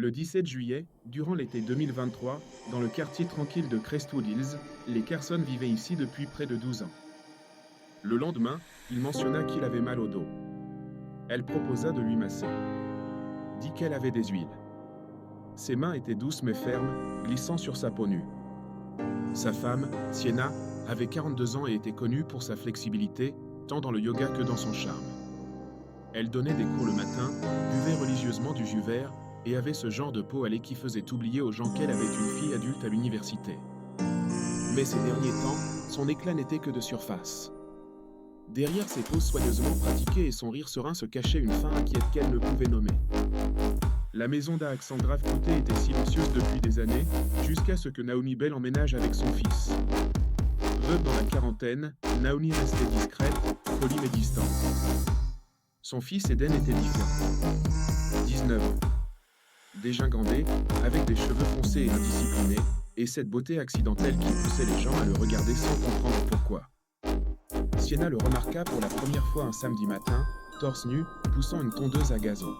Le 17 juillet, durant l'été 2023, dans le quartier tranquille de Crestwood Hills, les Carson vivaient ici depuis près de 12 ans. Le lendemain, il mentionna qu'il avait mal au dos. Elle proposa de lui masser. Dit qu'elle avait des huiles. Ses mains étaient douces mais fermes, glissant sur sa peau nue. Sa femme, Sienna, avait 42 ans et était connue pour sa flexibilité, tant dans le yoga que dans son charme. Elle donnait des cours le matin, buvait religieusement du jus vert, et avait ce genre de peau allée qui faisait oublier aux gens qu'elle avait une fille adulte à l'université. Mais ces derniers temps, son éclat n'était que de surface. Derrière ses poses soigneusement pratiquées et son rire serein se cachait une faim inquiète qu'elle ne pouvait nommer. La maison d'Alexandra Fouté était silencieuse depuis des années, jusqu'à ce que Naomi Bell emménage avec son fils. Veuve dans la quarantaine, Naomi restait discrète, polie mais distante. Son fils Eden était différent. 19 ans. Dégingandé, avec des cheveux foncés et indisciplinés, et cette beauté accidentelle qui poussait les gens à le regarder sans comprendre pourquoi. Sienna le remarqua pour la première fois un samedi matin, torse nu, poussant une tondeuse à gazon.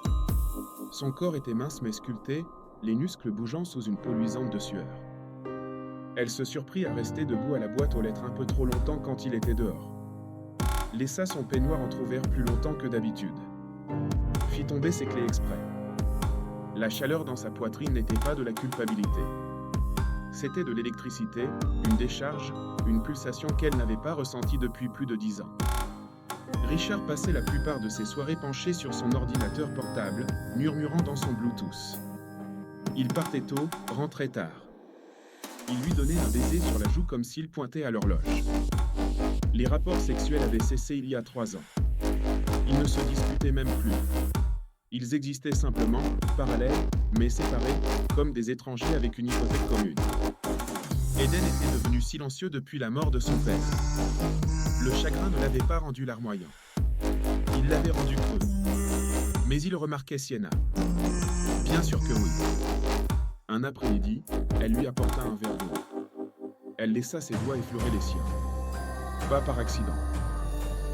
Son corps était mince mais sculpté, les muscles bougeant sous une peau luisante de sueur. Elle se surprit à rester debout à la boîte aux lettres un peu trop longtemps quand il était dehors. Laissa son peignoir entrouvert plus longtemps que d'habitude. Fit tomber ses clés exprès. La chaleur dans sa poitrine n'était pas de la culpabilité. C'était de l'électricité, une décharge, une pulsation qu'elle n'avait pas ressentie depuis plus de 10 ans. Richard passait la plupart de ses soirées penché sur son ordinateur portable, murmurant dans son Bluetooth. Il partait tôt, rentrait tard. Il lui donnait un baiser sur la joue comme s'il pointait à l'horloge. Les rapports sexuels avaient cessé il y a 3 ans. Ils ne se disputaient même plus. Ils existaient simplement, parallèles, mais séparés, comme des étrangers avec une hypothèque commune. Eden était devenu silencieux depuis la mort de son père. Le chagrin ne l'avait pas rendu larmoyant. Il l'avait rendu creux. Mais il remarquait Sienna. Bien sûr que oui. Un après-midi, elle lui apporta un verre d'eau. Elle laissa ses doigts effleurer les siens. Pas par accident.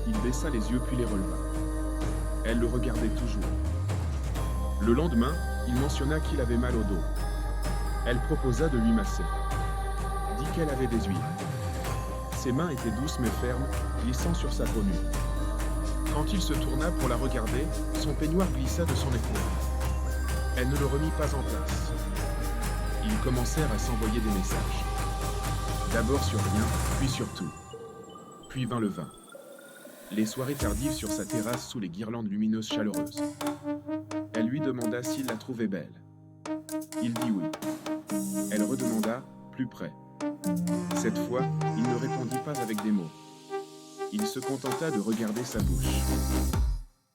Il baissa les yeux puis les releva. Elle le regardait toujours. Le lendemain, il mentionna qu'il avait mal au dos. Elle proposa de lui masser. Dit qu'elle avait des huiles. Ses mains étaient douces mais fermes, glissant sur sa peau nue. Quand il se tourna pour la regarder, son peignoir glissa de son épaule. Elle ne le remit pas en place. Ils commencèrent à s'envoyer des messages. D'abord sur rien, puis sur tout. Puis vint le vin. Les soirées tardives sur sa terrasse sous les guirlandes lumineuses chaleureuses. Elle lui demanda s'il la trouvait belle. Il dit oui. Elle redemanda, plus près. Cette fois, il ne répondit pas avec des mots. Il se contenta de regarder sa bouche.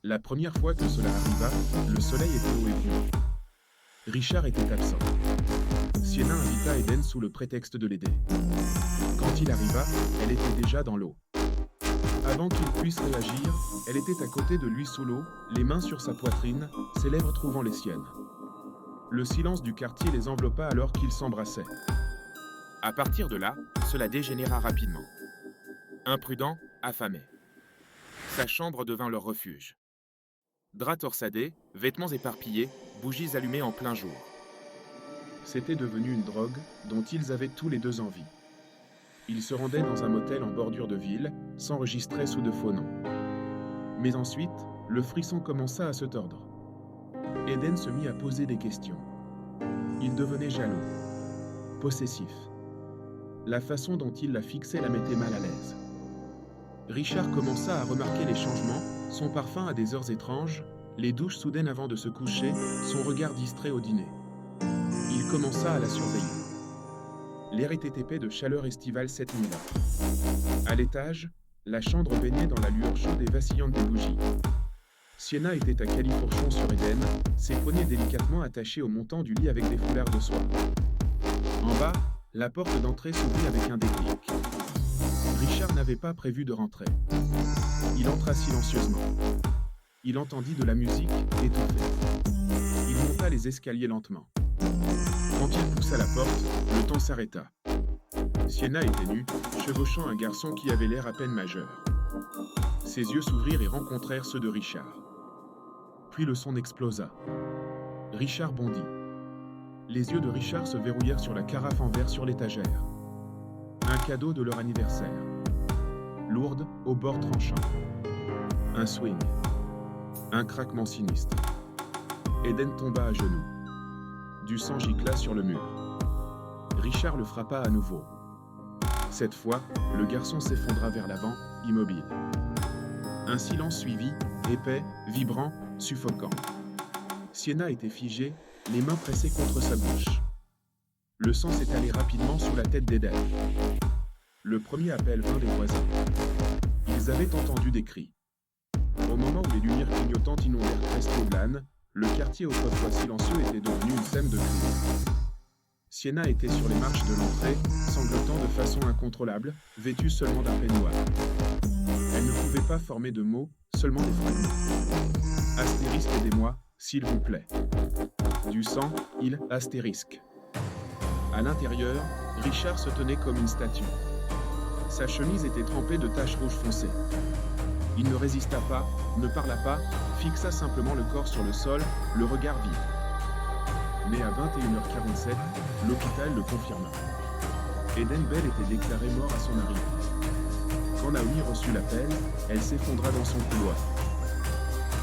La première fois que cela arriva, le soleil était haut et brûlant. Richard était absent. Sienna invita Eden sous le prétexte de l'aider. Quand il arriva, elle était déjà dans l'eau. Avant qu'il puisse réagir, elle était à côté de lui sous l'eau, les mains sur sa poitrine, ses lèvres trouvant les siennes. Le silence du quartier les enveloppa alors qu'ils s'embrassaient. À partir de là, cela dégénéra rapidement. Imprudent, affamé. Sa chambre devint leur refuge. Draps torsadés, vêtements éparpillés, bougies allumées en plein jour. C'était devenu une drogue dont ils avaient tous les deux envie. Ils se rendaient dans un motel en bordure de ville, s'enregistraient sous de faux noms. Mais ensuite, le frisson commença à se tordre. Eden se mit à poser des questions. Il devenait jaloux, possessif. La façon dont il la fixait la mettait mal à l'aise. Richard commença à remarquer les changements, son parfum à des heures étranges, les douches soudaines avant de se coucher, son regard distrait au dîner. Il commença à la surveiller. L'air était épais de chaleur estivale cette nuit-là. À l'étage, la chambre baignait dans la lueur chaude et vacillante des bougies. Sienna était à califourchon sur Eden, ses poignets délicatement attachés au montant du lit avec des foulards de soie. En bas, la porte d'entrée s'ouvrit avec un déclic. Richard n'avait pas prévu de rentrer. Il entra silencieusement. Il entendit de la musique étouffée. Il monta les escaliers lentement. Quand il poussa la porte, le temps s'arrêta. Sienna était nue, chevauchant un garçon qui avait l'air à peine majeur. Ses yeux s'ouvrirent et rencontrèrent ceux de Richard. Puis le son explosa. Richard bondit. Les yeux de Richard se verrouillèrent sur la carafe en verre sur l'étagère. Un cadeau de leur anniversaire. Lourde, au bord tranchant. Un swing. Un craquement sinistre. Eden tomba à genoux. Du sang gicla sur le mur. Richard le frappa à nouveau. Cette fois, le garçon s'effondra vers l'avant, immobile. Un silence suivit, épais, vibrant, suffocant. Sienna était figée, les mains pressées contre sa bouche. Le sang s'étalait rapidement sous la tête d'Eden. Le premier appel vint des voisins. Ils avaient entendu des cris. Au moment où les lumières clignotantes inondèrent Crestwood, le quartier autrefois silencieux était devenu une scène de crime. Sienna était sur les marches de l'entrée, sanglotant de façon incontrôlable, vêtue seulement d'un peignoir. Elle ne pouvait pas former de mots, seulement des fragments. Astérisque, aidez-moi, s'il vous plaît. Du sang, astérisque. À l'intérieur, Richard se tenait comme une statue. Sa chemise était trempée de taches rouges foncées. Il ne résista pas, ne parla pas, fixa simplement le corps sur le sol, le regard vide. Mais à 21h47, l'hôpital le confirma. Eden Bell était déclaré mort à son arrivée. Quand Naomi reçut l'appel, elle s'effondra dans son couloir.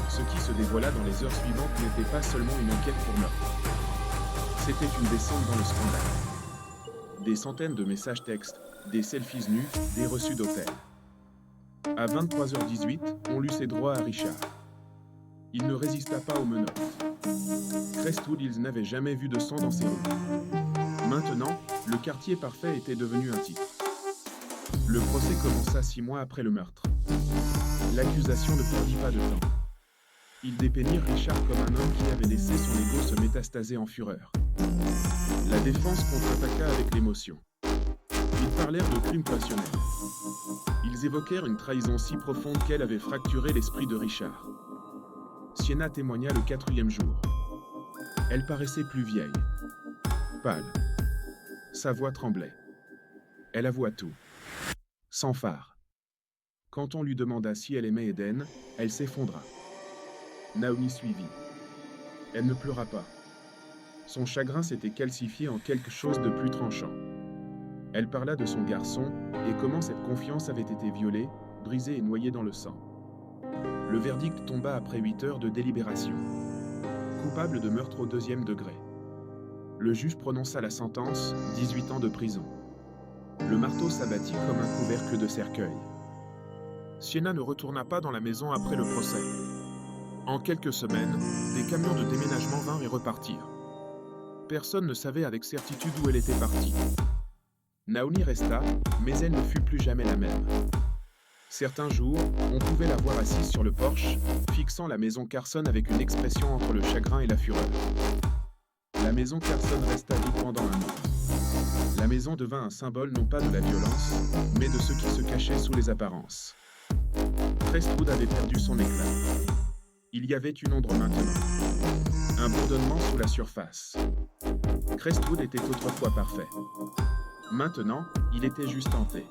Ce qui se dévoila dans les heures suivantes n'était pas seulement une enquête pour meurtre. C'était une descente dans le scandale. Des centaines de messages textes, des selfies nus, des reçus d'hôtel. À 23h18, on lut ses droits à Richard. Il ne résista pas aux menottes. Crestwood Hills n'avait jamais vu de sang dans ses rues. Maintenant, le quartier parfait était devenu un titre. Le procès commença 6 mois après le meurtre. L'accusation ne perdit pas de temps. Ils dépeignirent Richard comme un homme qui avait laissé son ego se métastaser en fureur. La défense contre-attaqua avec l'émotion. Ils parlèrent de crimes passionnels. Ils évoquèrent une trahison si profonde qu'elle avait fracturé l'esprit de Richard. Sienna témoigna le 4e jour. Elle paraissait plus vieille, pâle. Sa voix tremblait. Elle avoua tout, sans phare. Quand on lui demanda si elle aimait Eden, elle s'effondra. Naomi suivit. Elle ne pleura pas. Son chagrin s'était calcifié en quelque chose de plus tranchant. Elle parla de son garçon et comment cette confiance avait été violée, brisée et noyée dans le sang. Le verdict tomba après 8 heures de délibération. Coupable de meurtre au 2e degré. Le juge prononça la sentence, 18 ans de prison. Le marteau s'abattit comme un couvercle de cercueil. Sienna ne retourna pas dans la maison après le procès. En quelques semaines, des camions de déménagement vinrent et repartirent. Personne ne savait avec certitude où elle était partie. Naomi resta, mais elle ne fut plus jamais la même. Certains jours, on pouvait la voir assise sur le porche, fixant la maison Carson avec une expression entre le chagrin et la fureur. La maison Carson resta vide pendant un an. La maison devint un symbole non pas de la violence, mais de ce qui se cachait sous les apparences. Crestwood avait perdu son éclat. Il y avait une ombre maintenant. Un bourdonnement sous la surface. Crestwood était autrefois parfait. Maintenant, il était juste hanté.